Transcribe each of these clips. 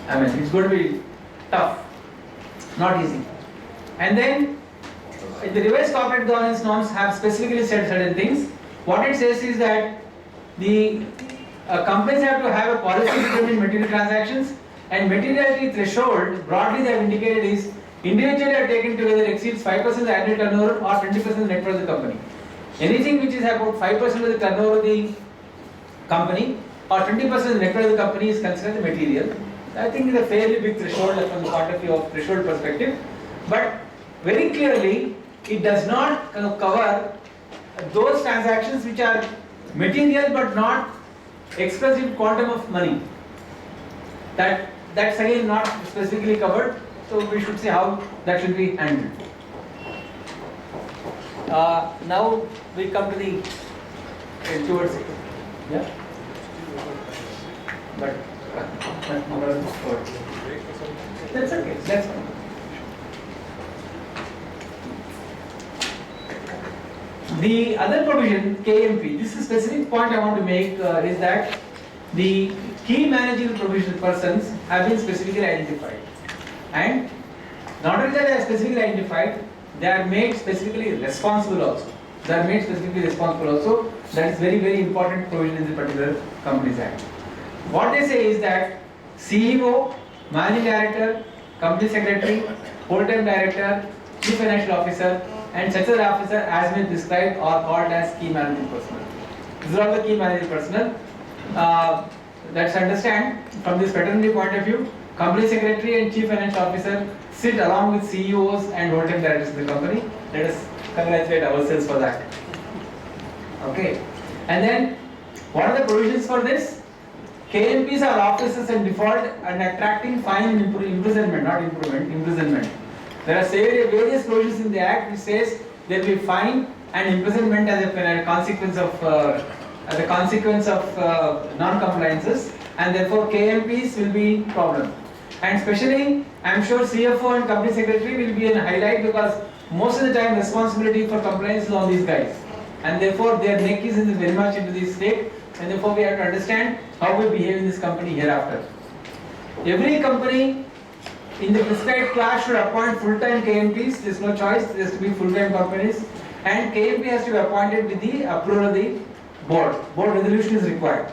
I mean, it's going to be tough, not easy. And then the revised corporate governance norms have specifically said certain things. What it says is that the companies have to have a policy to determine material transactions, and materiality threshold broadly they have indicated is individually are taken together exceeds 5% of the annual turnover or 20% of the net worth of the company. Anything which is about 5% of the turnover of the company or 20% of the net worth of the company is considered material. I think it's a fairly big threshold from the point of view of threshold perspective, but very clearly it does not cover those transactions which are material but not expressive quantum of money. That's again not specifically covered, so we should see how that should be handled. Now we come to the towards it. Yeah. But that's okay. That's fine. The other provision, KMP, this is a specific point I want to make is that the key managerial provision persons have been specifically identified. And not only that they are specifically identified, they are made specifically responsible also. They are made specifically responsible also. That is very, very important provision in the particular Companies Act. What they say is that CEO, Managing Director, Company Secretary, Whole-time Director, Chief Financial Officer, and such an officer as been described are called as key managing personnel. These are all the key managing personnel. Let's understand from this fraternity point of view, Company Secretary and Chief Financial Officer sit along with CEOs and whole-time directors of the company. Let us congratulate ourselves for that. Okay. And then, what are the provisions for this? KMPs are officers and default and attracting fine and imprisonment, not improvement, imprisonment. There are various provisions in the Act which says there will be fine and imprisonment as a consequence of non-compliances, and therefore KMPs will be problem. And especially, I am sure CFO and Company Secretary will be a highlight because most of the time responsibility for compliance is on these guys, and therefore their neck is very much into this state, and therefore we have to understand how we behave in this company hereafter. Every company in the prescribed class should appoint full-time KMPs. There is no choice. There has to be full-time companies, and KMP has to be appointed with the approval of the board. Board resolution is required.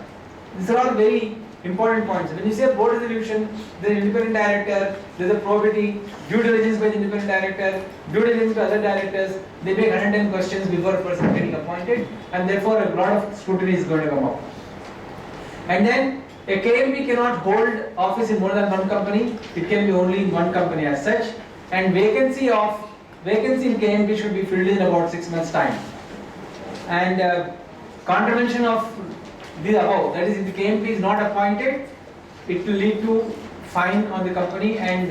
These are all very important points. When you say board resolution, there is independent director, there is a probity, due diligence by the independent director, due diligence by other directors. They make 110 questions before a person getting appointed, and therefore a lot of scrutiny is going to come up. And then a KMP cannot hold office in more than one company. It can be only in one company as such. And vacancy in KMP should be filled in about 6 months' time. And contravention of the above, that is, if the KMP is not appointed, it will lead to fine on the company and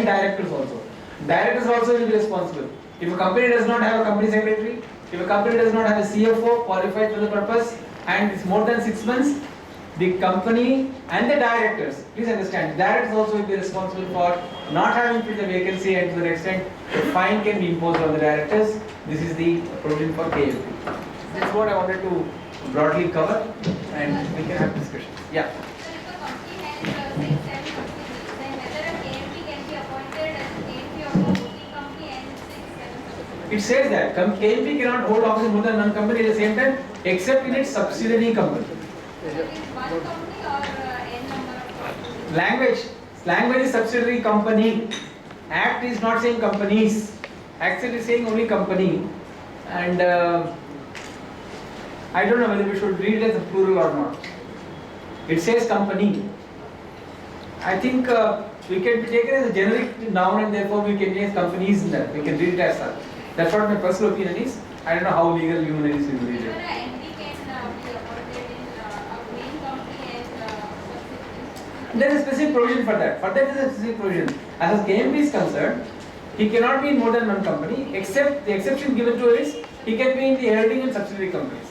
directors also. Directors also will be responsible. If a company does not have a company secretary, if a company does not have a CFO qualified for the purpose, and it's more than 6 months, the company and the directors, please understand, directors also will be responsible for not having filled the vacancy, and to the extent the fine can be imposed on the directors. This is the provision for KMP. This is what I wanted to broadly cover, and we can have discussion. Yeah. So if a company has 6-7 companies, then whether a KMP can be appointed as a KMP of a holding company and 6-7 companies? It says that KMP cannot hold office in more than one company at the same time, except in its subsidiary company. So it is one company or n number of companies? Language is subsidiary company. Act is not saying companies. Actually is saying only company. And I don't know whether we should read it as a plural or not. It says company. I think we can be taken as a generic noun, and therefore we can use companies in that. We can read it as such. That's what my personal opinion is. I don't know how legal humanities will read Even it. an MD can be appointed in a main company and subsidiary. There is a specific provision for that. For that there is a specific provision. As far as KMP is concerned, he cannot be in more than one company, except the exception given to is he can be in the holding and subsidiary companies.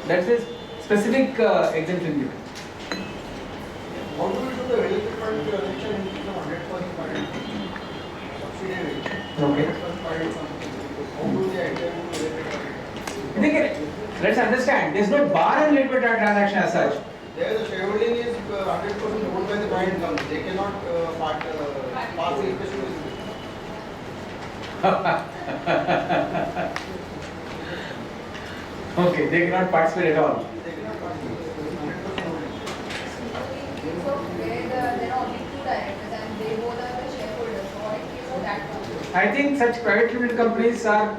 That's a specific exemption given. How do we do the related party election in the 100% party subsidiary? Okay. 100% party something. How do they attend to related party? Let's understand, there is no bar in related transaction as such. There the shareholding is 100% owned by the parent company. They cannot pass the special dividend. Okay, they cannot participate at all. They cannot participate. 100% owned. So where there are only two directors and they both are the shareholders, so what is that one? I think such private limited companies are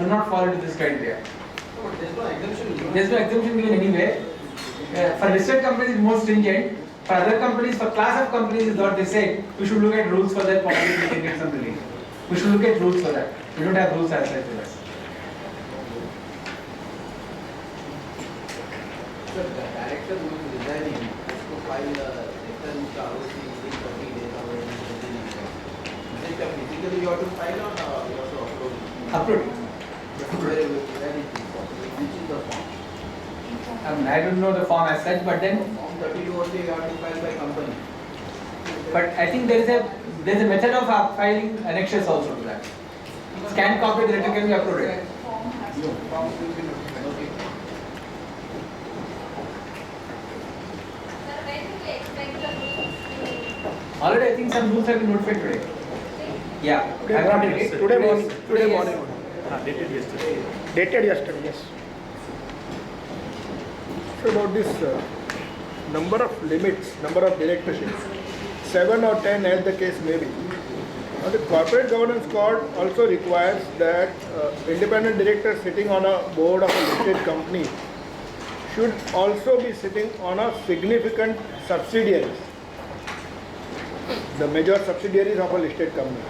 do not fall into this criteria. No, but there's no exemption given. There is no exemption given anywhere. For listed companies, it's more stringent. For other companies, for class of companies, is what they say. We should look at rules for that. Probably we can get some relief. We should look at rules for that. We don't have rules as such with us. Sir, the director who is resigning has to file a return to ROC within 30 days of his resignation. Is it physically you have to file or you have to upload it? Upload it. Where is the form? Which is the form? I don't know the form as such, but then, Form 32 only you have to file by company. but I think there is a method of filing annexures also to that. Scan copy the letter can be uploaded. Form has to. No, form will be notified. Okay. Sir, when do we expect the rules to? Already, I think some rules have been notified today. Yeah. I got it. Today morning. Today yes. morning. Dated yesterday. Dated yesterday, yes. So about this number of limits, number of directorships, 7 or 10 as the case may be. Now the corporate governance code also requires that independent director sitting on a board of a listed company should also be sitting on a significant subsidiaries, the major subsidiaries of a listed company.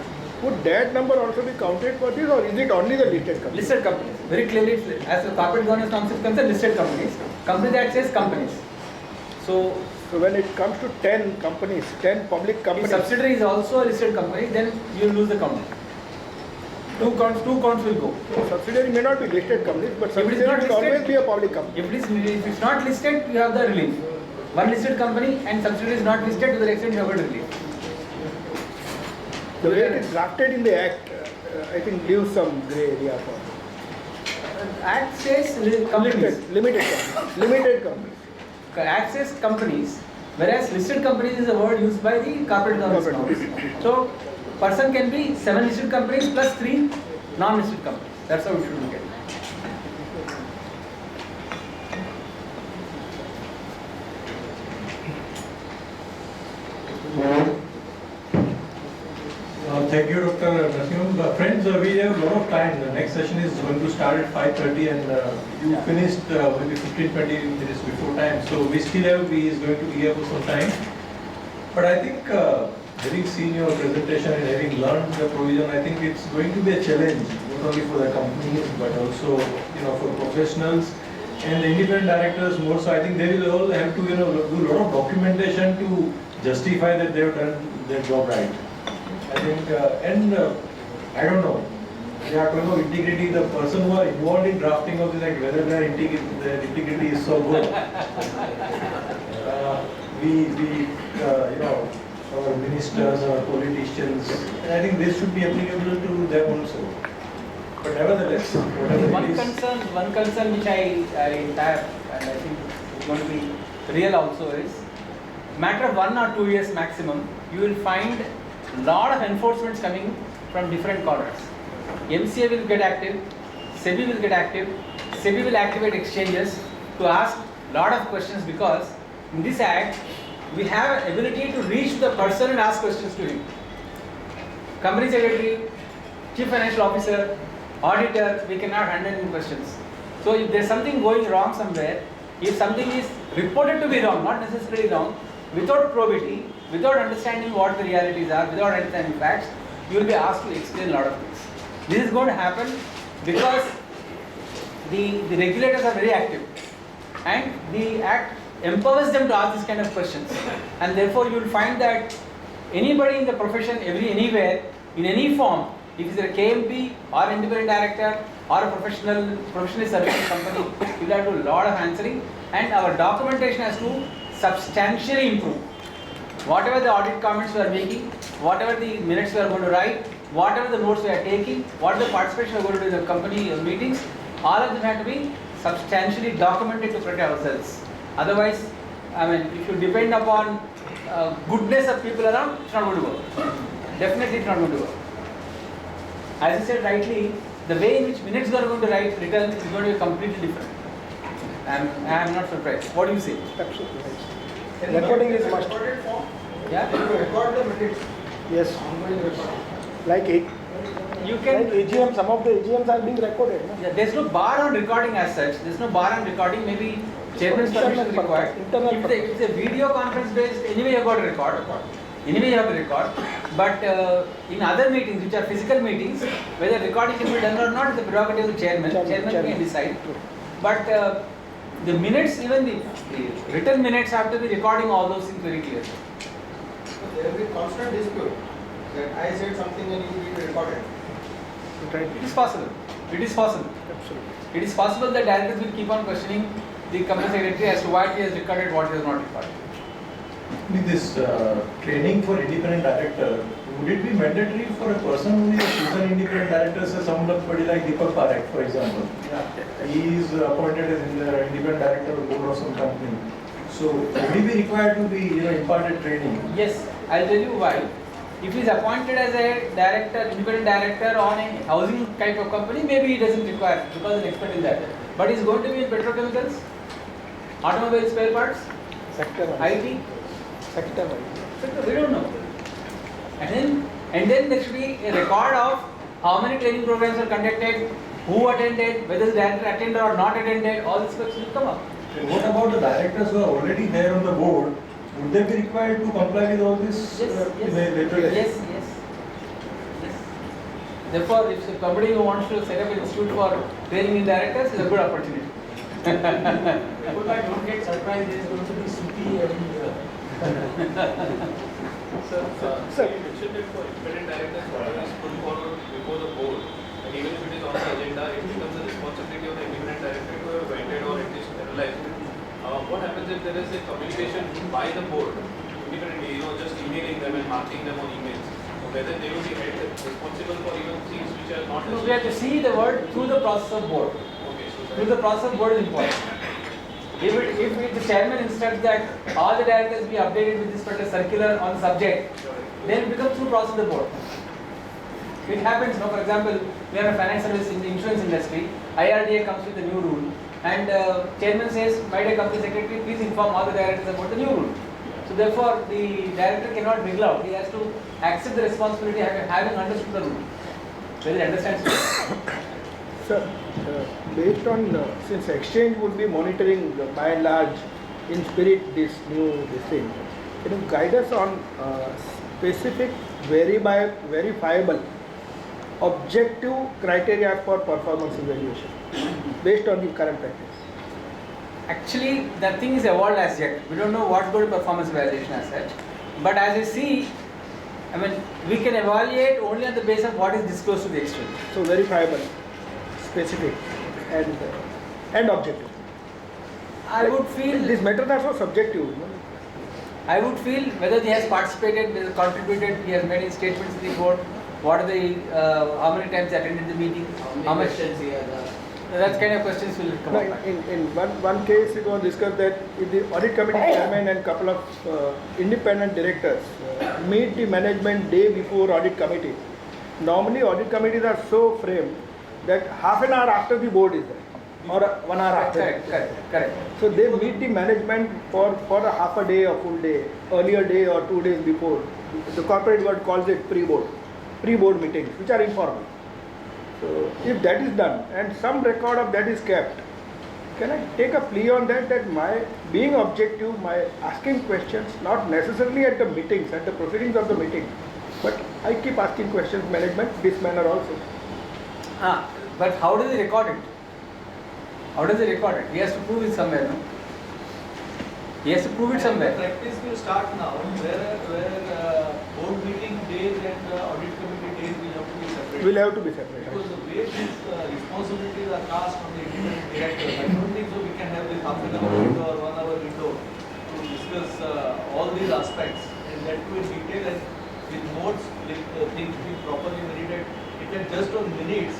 Would that number also be counted for this, or is it only the listed company? Listed companies, very clearly, as the corporate governance council is concerned, listed companies. Company that says companies. So, So when it comes to 10 companies, 10 public if companies, subsidiary is also a listed company, then you lose the count. Two counts will go. subsidiary may not be listed companies, but If it is subsidiary not will listed- always be a public company. If it's not listed, you have the relief. One listed company and subsidiary is not listed, to the extent you have got relief. The way it is drafted in the act, I think leaves some grey area for Act says companies. limited companies. Act says companies, whereas listed companies is a word used by the corporate governance Corporate council. So, person can be 7 listed companies plus 3 non-listed companies. That's how we should look at it. Thank you, Dr. Narasimhan. Friends, we have a lot of time. The next session is going to start at 5:30 and you finished maybe 15-20 minutes before time. So we still have, he is going to be here for some time. But I think having seen your presentation and having learned the provision, I think it's going to be a challenge, not only for the companies, but also, for professionals and the independent directors more so. I think they will all have to, do a lot of documentation to justify that they have done their job right. I think, I don't know, they are talking about integrity, the person who are involved in drafting of this act, whether their integrity is so good. Our ministers, our politicians, and I think this should be applicable to them also. But nevertheless, whatever One it is. concern which I have, and I think it's going to be real also, is matter of 1 or 2 years maximum, you will find lot of enforcements coming from different corners. MCA will get active, SEBI will get active, SEBI will activate exchanges to ask lot of questions, because in this act we have ability to reach the person and ask questions to him. Company secretary, chief financial officer, auditor, we cannot handle any questions. So if there is something going wrong somewhere, if something is reported to be wrong, not necessarily wrong, without probity, without understanding what the realities are, without understanding facts, you will be asked to explain a lot of things. This is going to happen because the regulators are very active and the act empowers them to ask this kind of questions, and therefore you will find that anybody in the profession, anywhere, in any form, if it is a KMP or independent director or a professionally serving company, you will have to do a lot of answering, and our documentation has to substantially improve. Whatever the audit comments we are making, whatever the minutes we are going to write, whatever the notes we are taking, what the participation we are going to do in the company meetings, all of them have to be substantially documented to protect ourselves. Otherwise, I mean, if you depend upon goodness of people around, it's not going to work. Definitely it's not going to work. As I said rightly, the way in which minutes are going to write written is going to be completely different. I am not surprised. What do you say? Absolutely. Can you Recording get is the must. recorded form? Yeah? Can you record the minutes? Yes. Ongoing record. Like You like can. AGM, some of the AGMs are being recorded. No? Yeah, there's no bar on recording as such. There's no bar on recording. Maybe chairman's permission is required. Internal If it's a video conference based, anyway you have got to record. Anyway you have to record. But in other meetings, which are physical meetings, whether recording can be done or not is the prerogative of the chairman. Chairman can decide. But the minutes, even the written minutes, have to be recording all those things very clearly. So there will be constant dispute that I said something and you need to record it. Right. It is possible. It is possible. Absolutely. It is possible that directors will keep on questioning the company secretary as to what he has recorded, what he has not recorded. This training for independent director, would it be mandatory for a person who is a seasoned independent director, say somebody like Deepak Parekh, for example? He is appointed as the independent director of the board of some company. So would he be required to be imparted training? Yes, I'll tell you why. If he is appointed as a director, independent director on a housing type of company, maybe he doesn't require because he's expert in that. But he's going to be in petrochemicals, automobile spare parts, Sector IT. Sector We don't know. And then there should be a record of how many training programs are conducted, who attended, whether the director attended or not attended, all these questions will come up. And what about the directors who are already there on the board? Would they be required to comply with all this later? Yes. Therefore, if somebody who wants to set up an institute for training in directors is a good opportunity. But I don't get surprised, there is going to be CP every year. Sir, you mentioned that for independent directors, whatever is put forward before the board, and even if it is on the agenda, it becomes the responsibility of the independent director to have vetted or at least analyzed it. What happens if there is a communication by the board, independently, just emailing them and marking them on emails, whether they will be held responsible for even things which are not No, we have to see the word through the process of board. Okay, so Through the process of board is important. If the chairman instructs that all the directors be updated with this particular circular on the subject, then it becomes through process of the board. It happens, for example, we have a finance service in the insurance industry, IRDA comes with a new rule, and chairman says, my dear company secretary, please inform all the directors about the new rule. So therefore, the director cannot wriggle out, he has to accept the responsibility of having understood the rule. Whether he understands it. Sir, based on, since exchange would be monitoring by and large in spirit this thing, can you guide us on specific verifiable objective criteria for performance evaluation based on the current practice? Actually, the thing is evolved as yet. We don't know what's going to performance evaluation as such. But as you see, we can evaluate only on the basis of what is disclosed to the exchange. So verifiable, specific, and objective. I would feel These matters are so subjective. I would feel whether he has participated, whether contributed, he has made any statements to the board, what are the, how many times he attended the meeting, how much. questions he has asked? That kind of questions will come No, up. in one case it was discussed that if the audit committee chairman and couple of independent directors meet the management day before audit committee. Normally audit committees are so framed that half an hour after the board is there or 1 hour after. Correct. So they meet the management for a half a day or full day, earlier day or 2 days before. The corporate world calls it pre-board meetings, which are informal. So if that is done and some record of that is kept, can I take a plea on that my being objective, my asking questions, not necessarily at the meetings, at the proceedings of the meeting, but I keep asking questions management this manner also. But how does he record it? How does he record it? He has to prove it somewhere, no? He has to prove it somewhere. The practice will start now, where board meeting days and audit committee days will have to be separate. Will have to be separate. Because the way these responsibilities are cast on the independent director, I don't think so we can have this half an hour window or 1 hour window to discuss all these aspects and that too in detail and with notes, with things being properly narrated. It can just on minutes.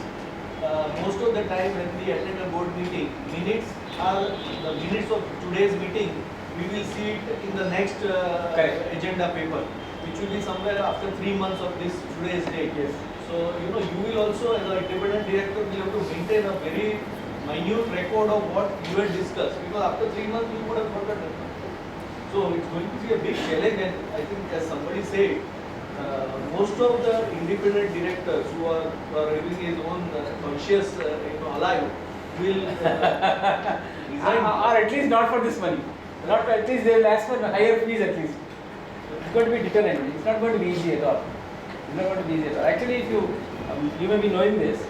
Most of the time when we attend a board meeting, minutes are the minutes of today's meeting we will see it in the next Correct. agenda paper, which will be somewhere after 3 months of this today's date. Yes. So, you know, you will also, as an independent director, will have to maintain a very minute record of what you had discussed, because after 3 months you would have forgotten. So, it's going to be a big challenge, and I think, as somebody said, most of the independent directors who are having his own conscious, alive, will resign. Or at least not for this money. Not at least they will ask for higher fees at least. It's going to be deterrent. It's not going to be easy at all. It's not going to be easy at all. Actually, if you may be knowing this,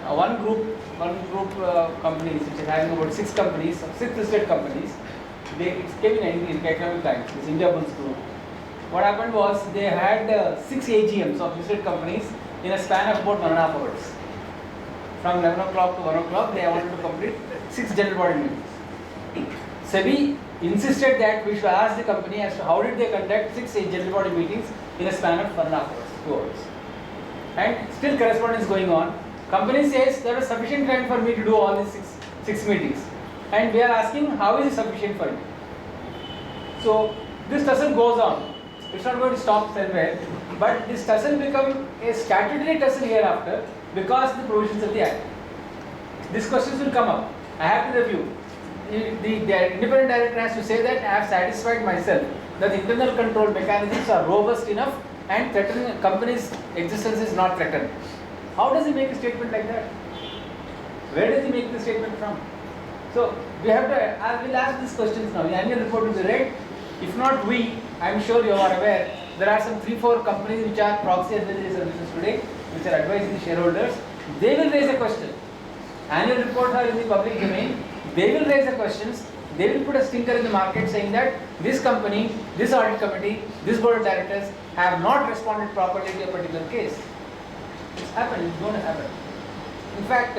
one group companies which is having about 6 companies, 6 listed companies, it came in Economic Times, this India Bulls group. What happened was they had 6 AGMs of listed companies in a span of about 1.5 hours. From 11 o'clock to 1 o'clock, they wanted to complete 6 general body meetings. SEBI insisted that we should ask the company as to how did they conduct 6 general body meetings in a span of 1.5 hours, 2 hours. And still correspondence going on. Company says there was sufficient time for me to do all these 6 meetings. And we are asking how is it sufficient for you? So this tussle goes on. It's not going to stop somewhere, but this tussle become a statutory tussle hereafter because of the provisions of the Act. These questions will come up. I have to review. The independent director has to say that I have satisfied myself that the internal control mechanisms are robust enough and threatening company's existence is not threatened. How does he make a statement like that? Where does he make the statement from? So we have to. I will ask these questions now. The annual report will be read. If not we, I am sure you are aware, there are some 3-4 companies which are proxy advisory services today, which are advising the shareholders. They will raise a question. Annual reports are in the public domain. They will raise the questions. They will put a stinker in the market saying that this company, this audit committee, this board of directors have not responded properly to a particular case. It's happened. It's going to happen. In fact,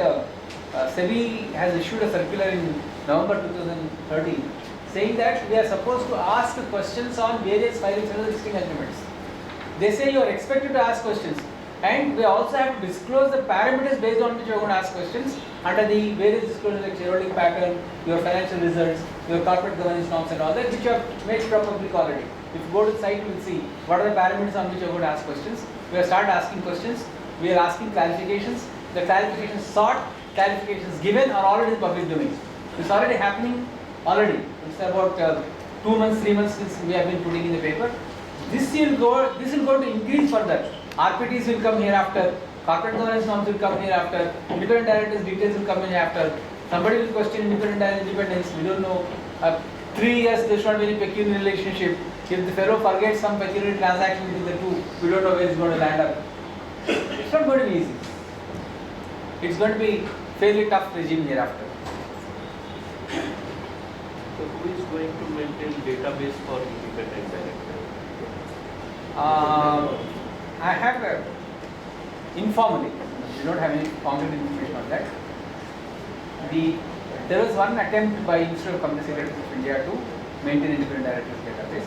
SEBI has issued a circular in November 2013 saying that we are supposed to ask questions on various filings under the listing agreements. They say you are expected to ask questions, and we also have to disclose the parameters based on which you are going to ask questions under the various disclosures like shareholding pattern, your financial results, your corporate governance norms and all that, which you have made public already. If you go to the site, you will see what are the parameters on which you are going to ask questions. We have started asking questions, we are asking clarifications, the clarifications sought, clarifications given are already in the public domain. It's already happening already. It's about 2 months, 3 months since we have been putting in the paper. This will go to increase further. RPTs will come hereafter, corporate governance norms will come hereafter, independent directors details will come in after. Somebody will question independent director independence. We don't know. 3 years there should not be any pecuniary relationship. If the fellow forgets some pecuniary transaction between the two, we don't know where it's going to land up. It's not going to be easy. It's going to be fairly tough regime hereafter. So who is going to maintain database for independent director? I have informally, we don't have any concrete information on that. There was one attempt by Institute of Company Secretaries of India to maintain independent directors database.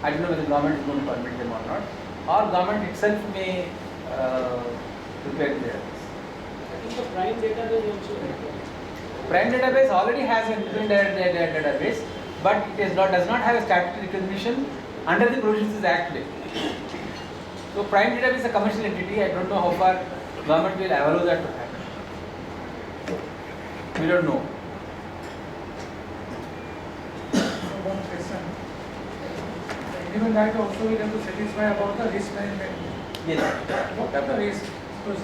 I don't know whether the government is going to permit them or not, or government itself may prepare the database. I think the Prime database also required. Prime database already has an independent database, but it does not have a statutory recognition under the provisions of the Act today. So Prime database is a commercial entity. I don't know how far government will allow that to happen. We don't know. One question. Independent director also will have to satisfy about the risk management. Yes. What are the risks? Because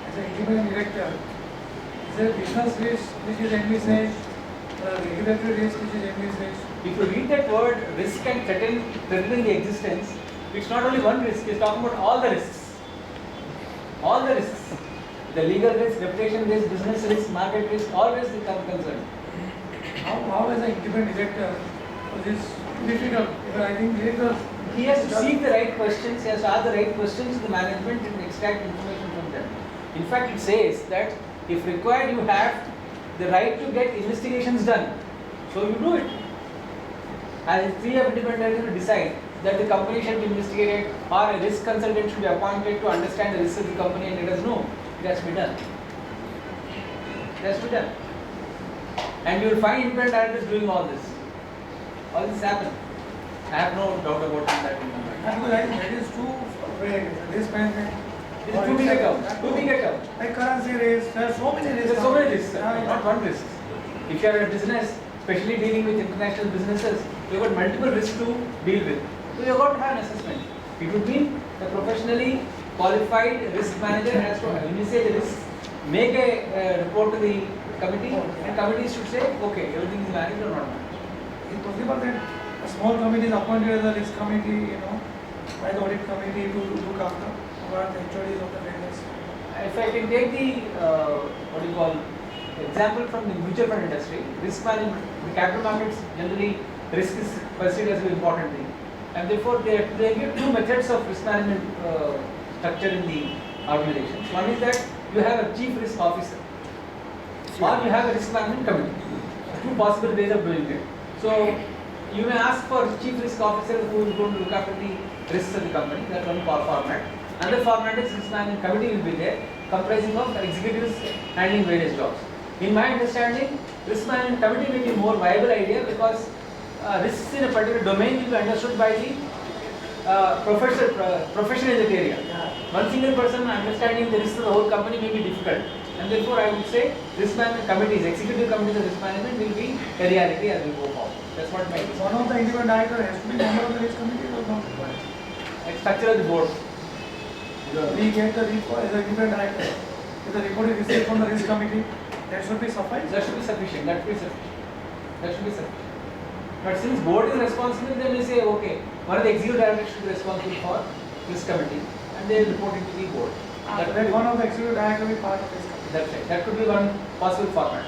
as an independent director, is there business risk which is envisaged, regulatory risk which is envisaged? If you read that word risk and threatening the existence, it's not only one risk, it's talking about all the risks. All the risks. The legal risk, reputation risk, business risk, market risk, all risks become concerned. How as an independent director, because it's difficult, because I think directors. He has to seek the right questions, he has to ask the right questions to the management and extract information from them. In fact, it says that if required, you have the right to get investigations done. So you do it. As three of independent directors will decide that the company should be investigated or a risk consultant should be appointed to understand the risks of the company and let us know. It has to be done. It has to be done. And you will find independent directors doing all this. All this happen. I have no doubt about that in my mind. Because I think that is too vague. Risk management. It is too big a term. Too big a term. Like currency risk, there are so many risks. There are so many risks, Yeah. not one risk. If you are a business, especially dealing with international businesses, you have got multiple risks to deal with. So you have got to have an assessment. It would mean a professionally qualified risk manager has to initiate the risk, make a report to the committee, and committees should say, okay, everything is managed or not managed. It's possible that a small committee is appointed as a risk committee, by the audit committee to look after what the HODs of the various. If I can take the example from the mutual fund industry, risk management, the capital markets generally risk is perceived as an important thing, and therefore they give two methods of risk management structure in the organization. One is that you have a chief risk officer, or you have a risk management committee. Two possible ways of doing it. So you may ask for chief risk officer who is going to look after the risks of the company. That's one format. Another format is risk management committee will be there, comprising of executives handling various jobs. In my understanding, risk management committee may be more viable idea because risks in a particular domain will be understood by the professional in that area. One single person understanding the risks of the whole company may be difficult, and therefore I would say risk management committees, executive committees of risk management will be a reality as we go forward. That's what my One of the independent director has to be member of the risk committee or not required. structure of the board. We get the report as an independent director. If the report is received from the risk committee, that should be sufficient. That should be sufficient. That should be sufficient. That should be sufficient. But since board is responsible, they may say, okay, one of the executive directors should be responsible for this committee, and they will report it to the board. That one of the executive director will be part of this committee. That's right. That could be one possible format.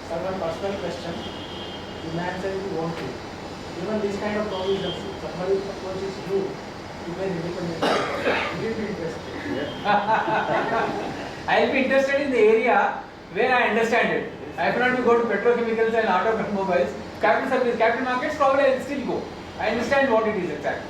Sir, one personal question. The man said you want to. Given this kind of provisions, somebody approaches you to be independent. Will you be interested? I will be interested in the area where I understand it. I cannot go to petrochemicals and automobiles. Capital service, capital markets, probably I will still go. I understand what it is exactly.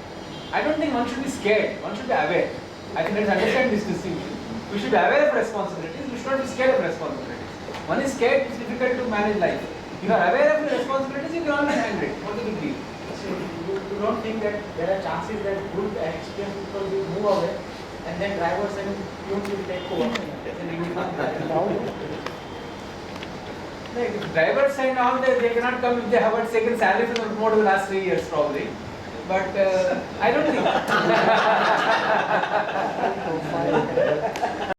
I don't think one should be scared. One should be aware. I think let's understand this distinction. We should be aware of responsibilities. We should not be scared of responsibilities. One is scared, it's difficult to manage life. If you are aware of your responsibilities, you can always handle it. What is the big deal? So you don't think that there are chances that good experienced people will move away and then drivers and youth will take over? Like drivers and all, they cannot come if they haven't taken salary from the promoter the last 3 years probably. But I don't think.